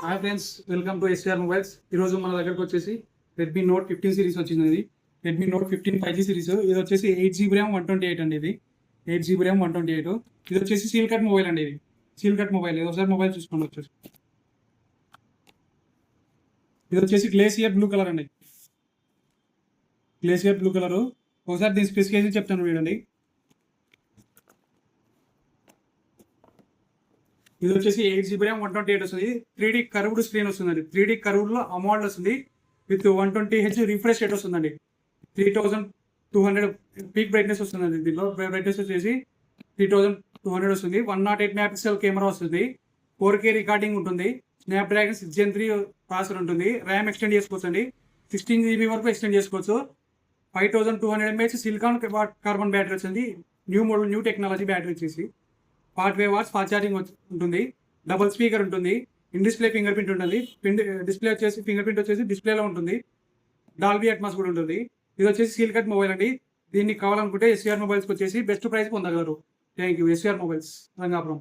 Hi friends, welcome to SR mobiles. ఈరోజు మన దగ్గరకు వచ్చేసి రెడ్మీ నోట్ 15 సిరీస్ వచ్చింది. ఇది రెడ్మీ నోట్ 15 5G సిరీస్. ఇది వచ్చేసి 8GB ర్యామ్ 128 అండి. ఇది 8GB ర్యామ్ 128. ఇది వచ్చేసి సీల్ కట్ మొబైల్ అండి. ఇది సీల్ కట్ మొబైల్. ఇది ఒకసారి మొబైల్ చూసుకోండి. వచ్చేసి ఇది వచ్చేసి గ్లేసియర్ బ్లూ కలర్ అండి. Glacier blue colour. ఒకసారి దీని స్పెసిఫికేషన్ చెప్తాను చూడండి. ఇది వచ్చేసి 8GB ర్యామ్ 128 వస్తుంది. 3D కర్వ్డ్ స్క్రీన్ వస్తుందండి. 3D కర్వ్డ్లో అమోల్డ్ వస్తుంది విత్ 120Hz రిఫ్రెష్ రేట్ వస్తుందండి. 3200 పీక్ బ్రైట్నెస్ వస్తుందండి. దీనిలో బ్రైట్నెస్ వచ్చేసి 3200 వస్తుంది. 108 మెగాపిక్సెల్ కెమెరా వస్తుంది. 4K రికార్డింగ్ ఉంటుంది. స్నాప్డ్రాగన్ 6 Gen 3 ప్రాసెసర్ ఉంటుంది. ర్యామ్ ఎక్స్టెండ్ చేసుకోవచ్చు అండి. 16GB వరకు ఎక్స్టెండ్ చేసుకోవచ్చు. 5200 mAh సిలికాన్ కార్బన్ బ్యాటరీ వచ్చింది. New model, new technology battery వచ్చేసి 45 watts ఫాస్ట్ ఛార్జింగ్ ఉంటుంది. డబుల్ స్పీకర్ ఉంటుంది. ఇన్ డిస్ప్లే ఫింగర్ ప్రింట్ ఉంటుంది. డిస్ప్లే వచ్చేసి ఫింగర్ ప్రింట్ వచ్చేసి డిస్ప్లేలో ఉంటుంది. డాల్బీ అట్మాస్ కూడా ఉంటుంది. ఇది వచ్చేసి సీల్ కట్ మొబైల్ అండి. దీన్ని కావాలనుకుంటే ఎస్ఆర్ మొబైల్స్కి వచ్చేసి బెస్ట్ ప్రైస్ పొందగలరు. Thank you. SR mobiles Rangapuram.